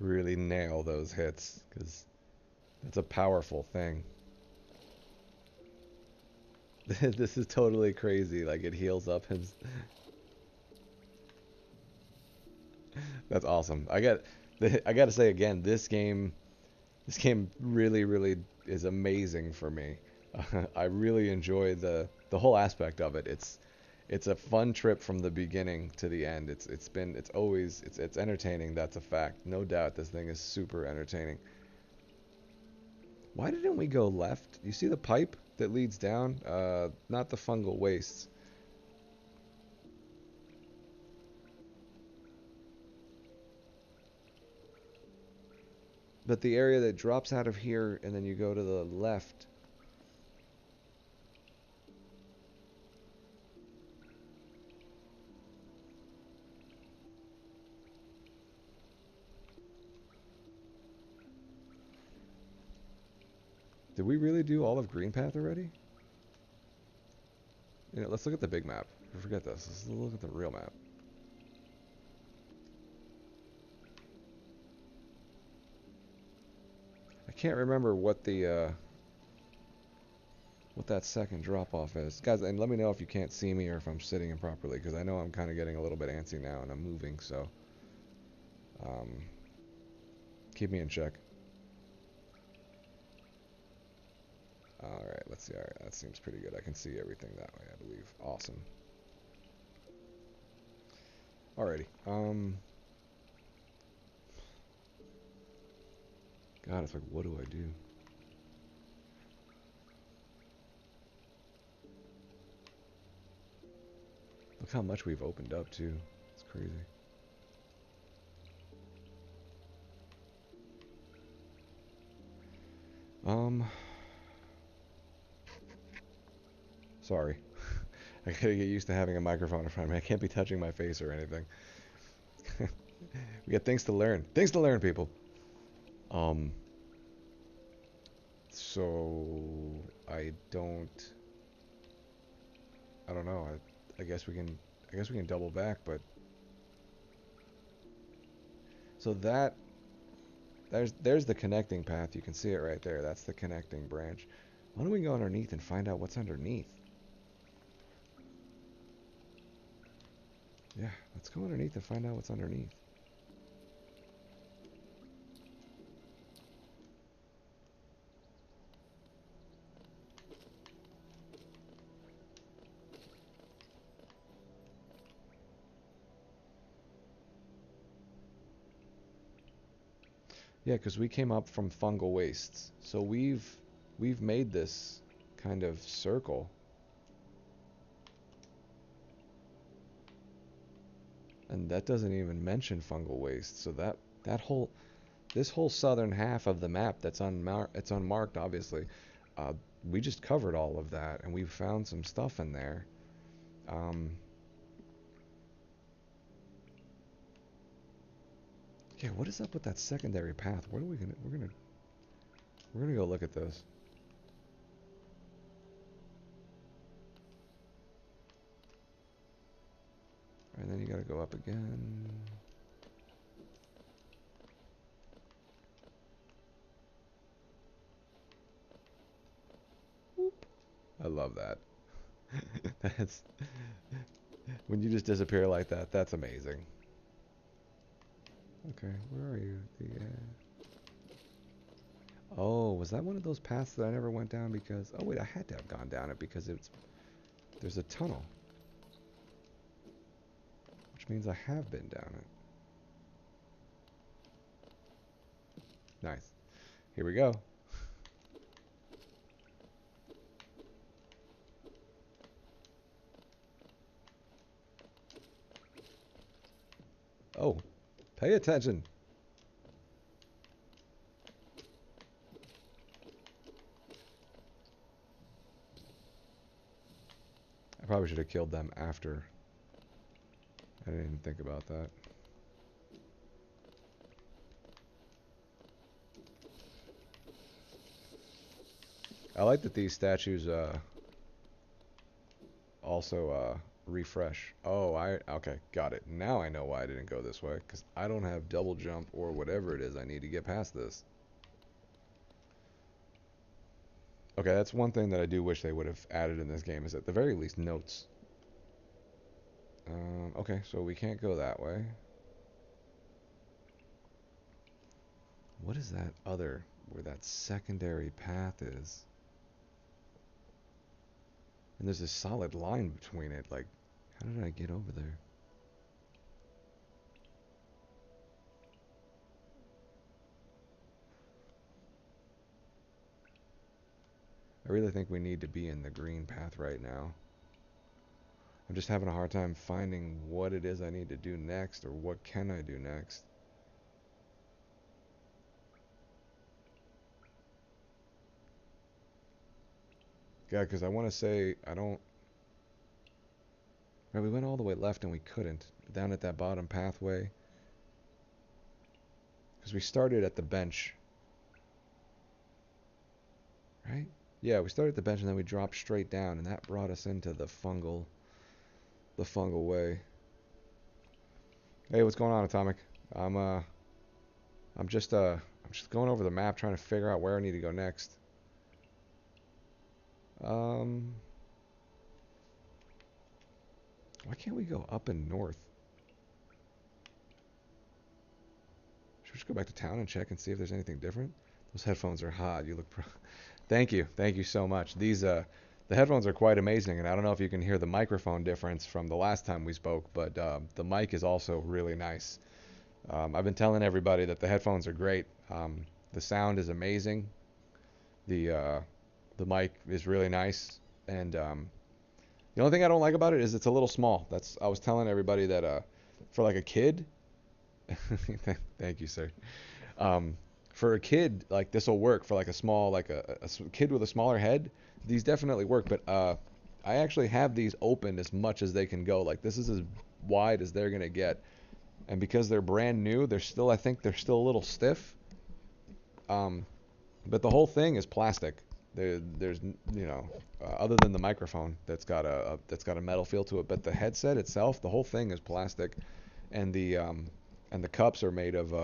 really nail those hits, because it's a powerful thing. This is totally crazy. Like, it heals up his... That's awesome. I got to say again, this game really, really is amazing for me. I really enjoy the whole aspect of it. It's a fun trip from the beginning to the end. It's entertaining. That's a fact. No doubt this thing is super entertaining. Why didn't we go left? You see the pipe that leads down? Not the fungal wastes. But the area that drops out of here and then you go to the left. Did we really do all of Greenpath already? Let's look at the big map. Forget this. Let's look at the real map. I can't remember what that second drop off is. Guys, and let me know if you can't see me or if I'm sitting improperly, because I know I'm kind of getting a little bit antsy now and I'm moving, so um, keep me in check. Alright, let's see. Alright, that seems pretty good. I can see everything that way, I believe. Awesome. Alrighty. God, it's like, what do I do? Look how much we've opened up, too. It's crazy. Sorry. I gotta get used to having a microphone in front of me. I can't be touching my face or anything. We got things to learn. Things to learn, people. Um, so I don't, I don't know. I guess we can, I guess we can double back, but so there's the connecting path. You can see it right there. That's the connecting branch. Why don't we go underneath and find out what's underneath? Yeah, let's go underneath and find out what's underneath. Yeah, because we came up from fungal wastes. So we've made this kind of circle. And that doesn't even mention fungal waste. So that whole this whole southern half of the map that's it's unmarked obviously. Uh, we just covered all of that and we found some stuff in there. Um, yeah, what is up with that secondary path? What are we gonna we're gonna go look at this. And then you gotta go up again. Whoop. I love that. That's when you just disappear like that. That's amazing. Okay, where are you? Oh, was that one of those paths that I never went down because? Oh wait, I had to have gone down it because there's a tunnel, which means I have been down it. Nice. Here we go. Oh, pay attention. I probably should have killed them after. I didn't even think about that. I like that these statues also refresh. Oh, okay, got it. Now I know why I didn't go this way, because I don't have double jump or whatever it is I need to get past this. Okay, that's one thing that I do wish they would have added in this game, is at the very least notes. Okay, so we can't go that way. What is that other, where that secondary path is? And there's a solid line between it. Like, how did I get over there? I really think we need to be in the green path right now. I'm just having a hard time finding what it is I need to do next, or what can I do next. Yeah, because I want to say I don't. Right, we went all the way left and we couldn't. Down at that bottom pathway. Because we started at the bench. Right? Yeah, we started at the bench and then we dropped straight down, and that brought us into the fungal way. Hey, what's going on, Atomic? I'm uh I'm just going over the map trying to figure out where I need to go next. Um Why can't we go up and north? Should we just go back to town and check and see if there's anything different? Those headphones are hot. You look Thank you. Thank you so much. These the headphones are quite amazing, and I don't know if you can hear the microphone difference from the last time we spoke, but the mic is also really nice. I've been telling everybody that the headphones are great. The sound is amazing. The uh, the mic is really nice, and the only thing I don't like about it is it's a little small. That's I was telling everybody that for like a kid. Thank you, sir. Um, for a kid, like this will work. For like a small, like a kid with a smaller head, these definitely work. But I actually have these open as much as they can go. Like this is as wide as they're gonna get. and because they're brand new, they're still, I think they're still a little stiff. Um, but the whole thing is plastic. There's, other than the microphone that's got a metal feel to it, but the headset itself, the whole thing is plastic, and the cups are made of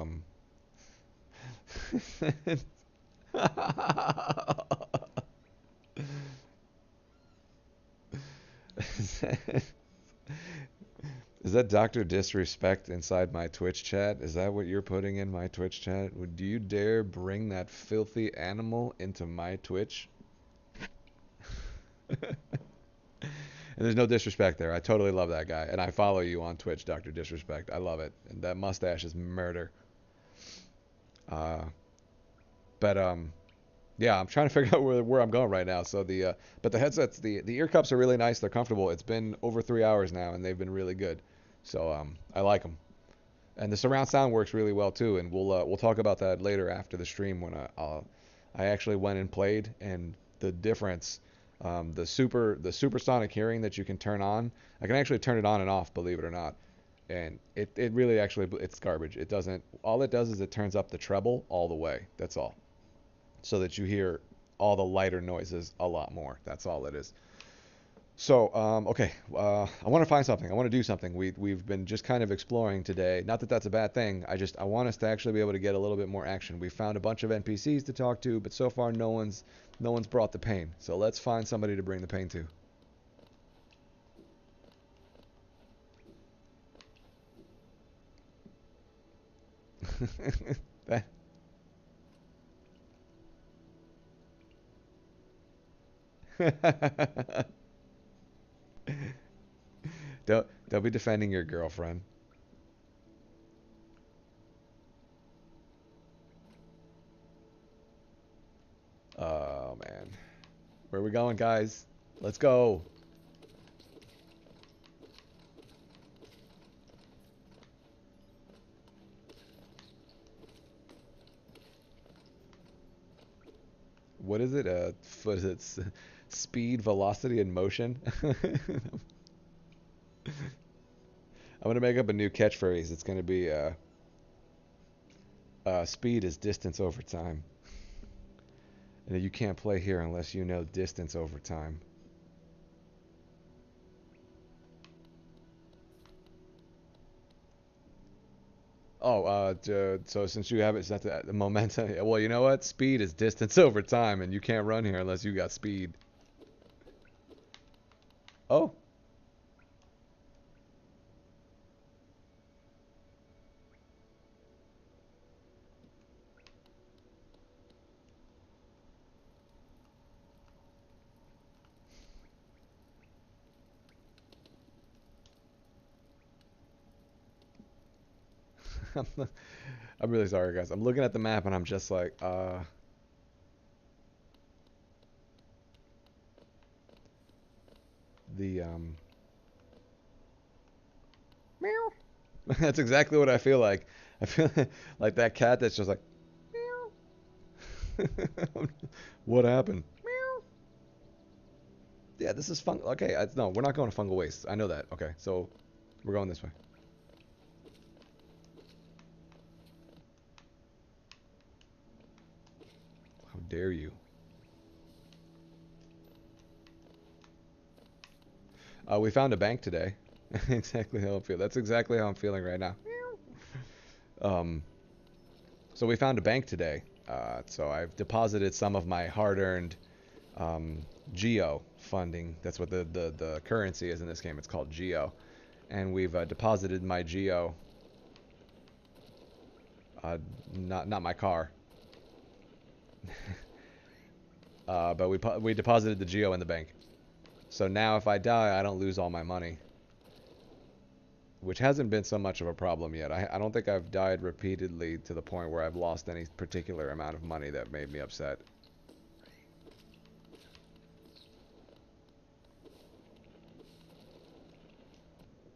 Is that Dr. Disrespect inside my Twitch chat? Is that what you're putting in my Twitch chat? Would you dare bring that filthy animal into my Twitch? And there's no disrespect there. I totally love that guy. And I follow you on Twitch, Dr. Disrespect. I love it. And that mustache is murder. Uh, but yeah, I'm trying to figure out where I'm going right now. So but the headsets, the ear cups are really nice. They're comfortable. It's been over 3 hours now, and they've been really good. So I like them. And the surround sound works really well too. And we'll talk about that later after the stream when I actually went and played, and the difference, the supersonic hearing that you can turn on. I can actually turn it on and off, believe it or not. And it really actually, it's garbage. It doesn't. All it does is it turns up the treble all the way. That's all, so that you hear all the lighter noises a lot more. That's all it is. So, okay, I want to find something. I want to do something. We've been just kind of exploring today. Not that that's a bad thing. I want us to actually be able to get a little bit more action. We found a bunch of NPCs to talk to, but so far no one's brought the pain. So let's find somebody to bring the pain to. That. Don't be defending your girlfriend. Oh man. Where are we going, guys? Let's go. What is it? What is it? Speed, velocity, and motion. I'm gonna make up a new catchphrase. It's gonna be speed is distance over time. And you can't play here unless you know distance over time. Oh, so since you have it set to the momentum, well, you know what? Speed is distance over time, and you can't run here unless you got speed. Oh. I'm really sorry, guys. I'm looking at the map and I'm just like, the meow. That's exactly what I feel like. I feel like that cat that's just like meow. What happened? Meow. Yeah, this is fun. Okay, no, we're not going to fungal waste. I know that. Okay, so we're going this way. How dare you? We found a bank today. Exactly how I feel. That's exactly how I'm feeling right now. Um, so we found a bank today. So I've deposited some of my hard-earned Geo funding. That's what the currency is in this game. It's called Geo. And we've deposited my Geo. Not my car. But we deposited the Geo in the bank. So now if I die, I don't lose all my money. Which hasn't been so much of a problem yet. I don't think I've died repeatedly to the point where I've lost any particular amount of money that made me upset.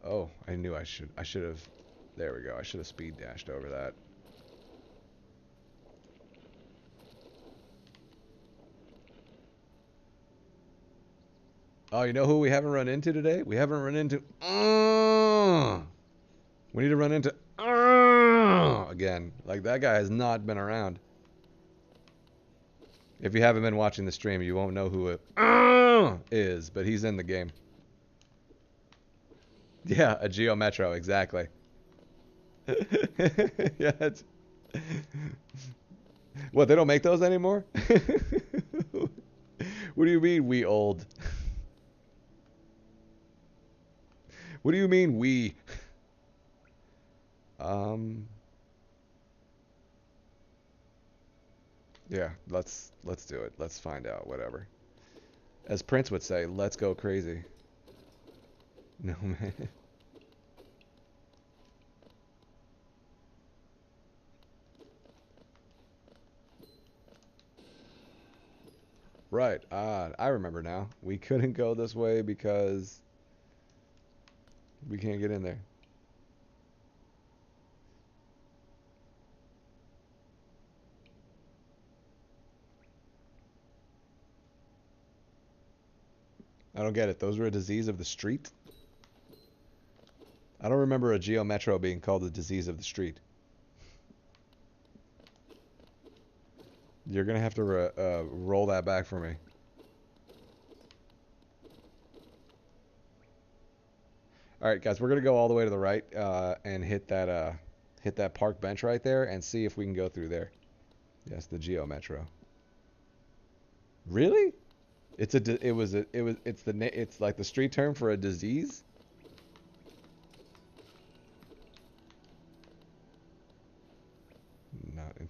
Oh, I knew I should have. There we go. I should have speed dashed over that. Oh, you know who we haven't run into today? We haven't run into. We need to run into. again. Like, that guy has not been around. If you haven't been watching the stream, you won't know who it is, but he's in the game. Yeah, a Geo Metro, exactly. Yeah, it's... What, they don't make those anymore? What do you mean, we old? What do you mean, we? Yeah, let's do it. Let's find out, whatever. As Prince would say, let's go crazy. No, man. Right. I remember now. We couldn't go this way because we can't get in there. I don't get it. Those were a disease of the street? I don't remember a Geo Metro being called the disease of the street. You're gonna have to roll that back for me. All right, guys, we're gonna go all the way to the right and hit that park bench right there and see if we can go through there. Yes, the Geo Metro. Really? It's like the street term for a disease? Not in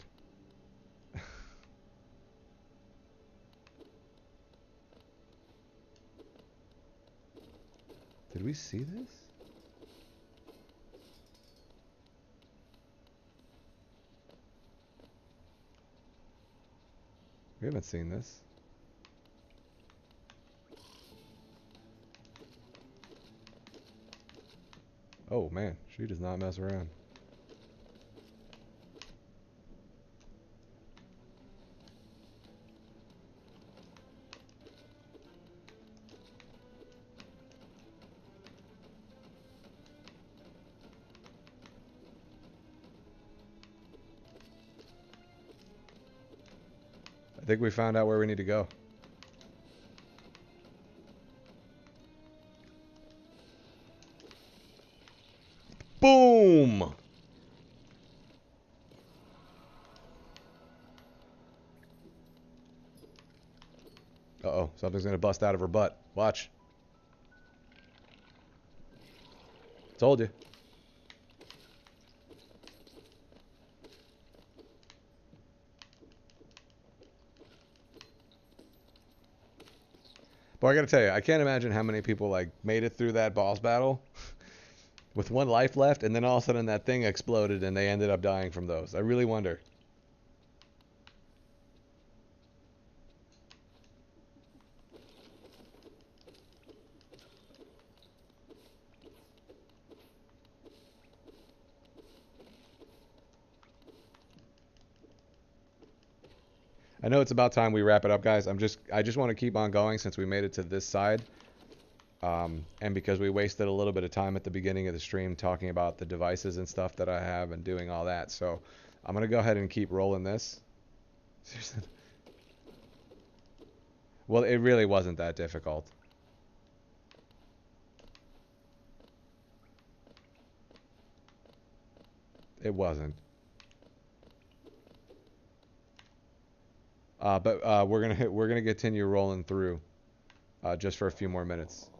Did we see this? We haven't seen this. Oh man, she does not mess around. I think we found out where we need to go. Boom! Uh-oh, something's gonna bust out of her butt. Watch. Told you. But I gotta tell you, I can't imagine how many people like made it through that boss battle with one life left, and then all of a sudden that thing exploded and they ended up dying from those. I really wonder. I know it's about time we wrap it up, guys. I just want to keep on going since we made it to this side. And because we wasted a little bit of time at the beginning of the stream talking about the devices and stuff that I have and doing all that. So I'm going to go ahead and keep rolling this. Well, it really wasn't that difficult. It wasn't. But we're gonna continue rolling through just for a few more minutes.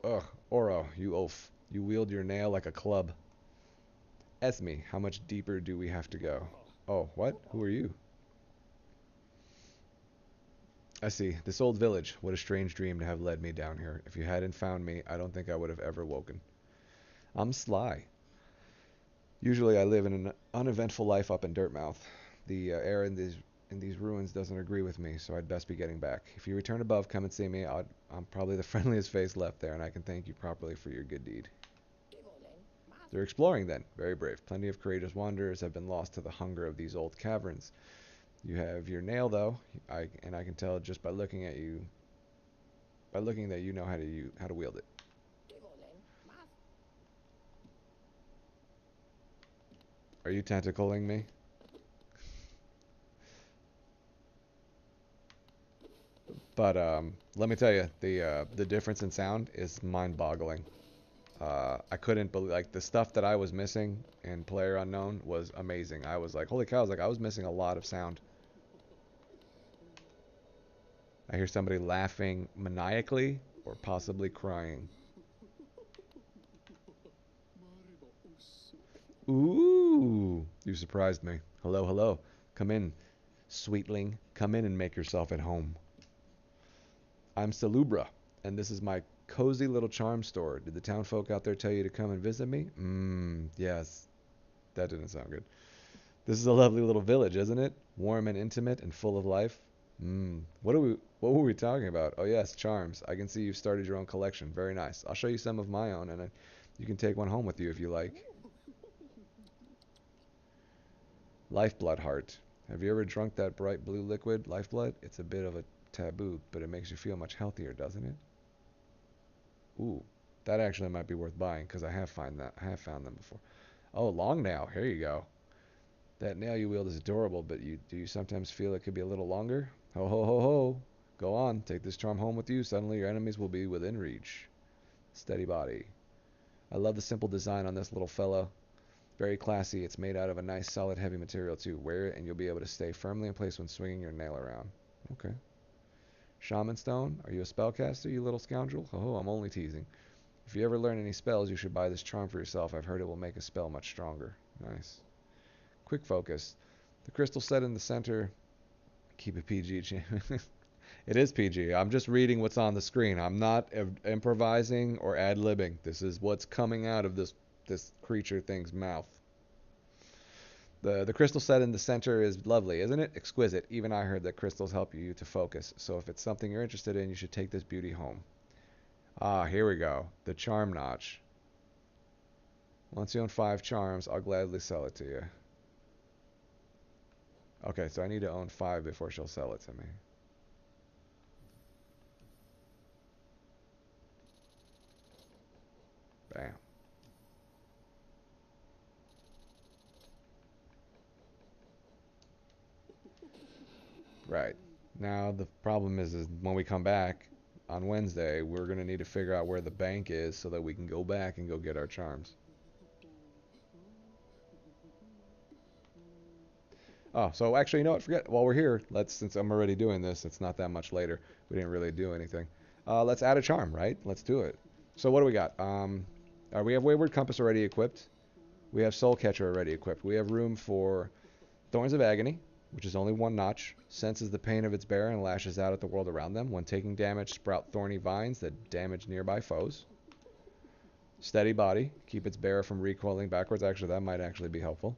Ugh, Oro, you oaf. You wield your nail like a club. Esme, how much deeper do we have to go? Oh, what? Who are you? I see. This old village. What a strange dream to have led me down here. If you hadn't found me, I don't think I would have ever woken. I'm Sly. Usually I live in an uneventful life up in Dirtmouth. The air in these ruins doesn't agree with me, so I'd best be getting back. If you return above, come and see me. I'm probably the friendliest face left there, and I can thank you properly for your good deed. They're exploring then. Very brave. Plenty of courageous wanderers have been lost to the hunger of these old caverns. You have your nail, though, and I can tell just by looking at you, that you know how to wield it. Are you tentacling me? But let me tell you, the difference in sound is mind-boggling. I couldn't believe, like, the stuff that I was missing in Player Unknown was amazing. I was like, holy cow! I was like, I was missing a lot of sound. I hear somebody laughing maniacally or possibly crying. Ooh, you surprised me. Hello, hello. Come in, sweetling. Come in and make yourself at home. I'm Salubra, and this is my cozy little charm store. Did the town folk out there tell you to come and visit me? Yes. That didn't sound good. This is a lovely little village, isn't it? Warm and intimate and full of life. What were we talking about? Oh yes, charms. I can see you've started your own collection. Very nice. I'll show you some of my own, and you can take one home with you if you like. Lifeblood heart. Have you ever drunk that bright blue liquid, lifeblood? It's a bit of a taboo, but it makes you feel much healthier, doesn't it? Ooh, that actually might be worth buying because I have found them before. Oh, long nail. Here you go. That nail you wield is adorable, but do you sometimes feel it could be a little longer? Ho ho ho ho. Go on, take this charm home with you. Suddenly your enemies will be within reach. Steady body. I love the simple design on this little fellow. Very classy. It's made out of a nice solid heavy material too. Wear it and you'll be able to stay firmly in place when swinging your nail around. Okay. Shaman Stone, are you a spellcaster, you little scoundrel? Oh, I'm only teasing. If you ever learn any spells, you should buy this charm for yourself. I've heard it will make a spell much stronger. Nice. Quick focus. The crystal set in the center. Keep it PG. It is PG. I'm just reading what's on the screen. I'm not improvising or ad-libbing. This is what's coming out of this creature thing's mouth. The crystal set in the center is lovely, isn't it? Exquisite. Even I heard that crystals help you to focus. So if it's something you're interested in, you should take this beauty home. Ah, here we go. The charm notch. Once you own 5 charms, I'll gladly sell it to you. Okay, so I need to own 5 before she'll sell it to me. Bam. Right. Now the problem is when we come back on Wednesday, we're going to need to figure out where the bank is so that we can go back and go get our charms. Oh, so actually, you know what? Forget. While we're here, since I'm already doing this, it's not that much later. We didn't really do anything. Let's add a charm, right? Let's do it. So what do we got? We have Wayward Compass already equipped. We have Soul Catcher already equipped. We have room for Thorns of Agony, which is only 1 notch. Senses the pain of its bearer and lashes out at the world around them. When taking damage, sprout thorny vines that damage nearby foes. Steady Body. Keep its bearer from recoiling backwards. Actually, that might actually be helpful.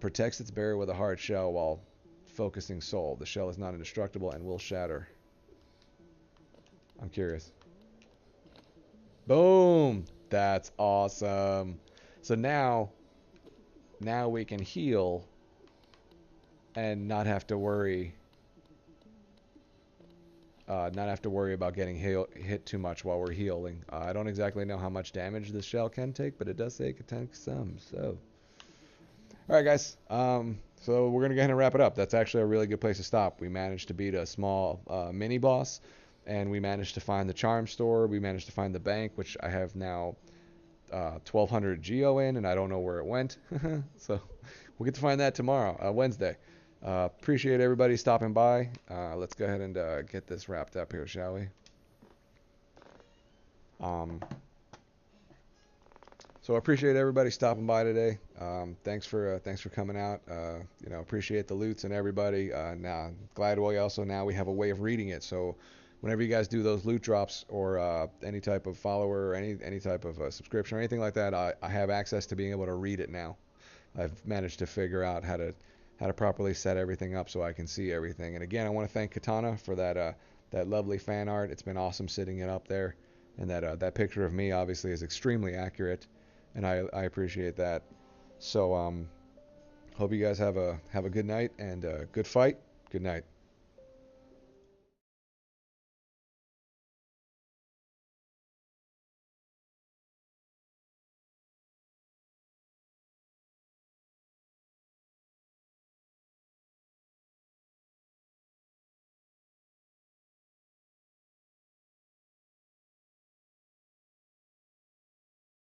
Protects its bearer with a hard shell while focusing soul. The shell is not indestructible and will shatter. I'm curious. Boom! That's awesome. So now we can heal and not have to worry about getting hit too much while we're healing. I don't exactly know how much damage this shell can take, but it does say it can take some, so... Alright guys, so we're going to go ahead and wrap it up. That's actually a really good place to stop. We managed to beat a small mini-boss, and we managed to find the charm store. We managed to find the bank, which I have now 1,200 Geo in, and I don't know where it went. So we'll get to find that tomorrow, Wednesday. Appreciate everybody stopping by. Let's go ahead and get this wrapped up here, shall we? So I appreciate everybody stopping by today. Thanks for coming out. Appreciate the loots and everybody. Now Gladwell also now we have a way of reading it. So whenever you guys do those loot drops or any type of follower or any type of subscription or anything like that, I have access to being able to read it now. I've managed to figure out how to properly set everything up so I can see everything. And again, I want to thank Katana for that lovely fan art. It's been awesome sitting it up there, and that picture of me obviously is extremely accurate. And I appreciate that. So hope you guys have a good night and a good fight. Good night.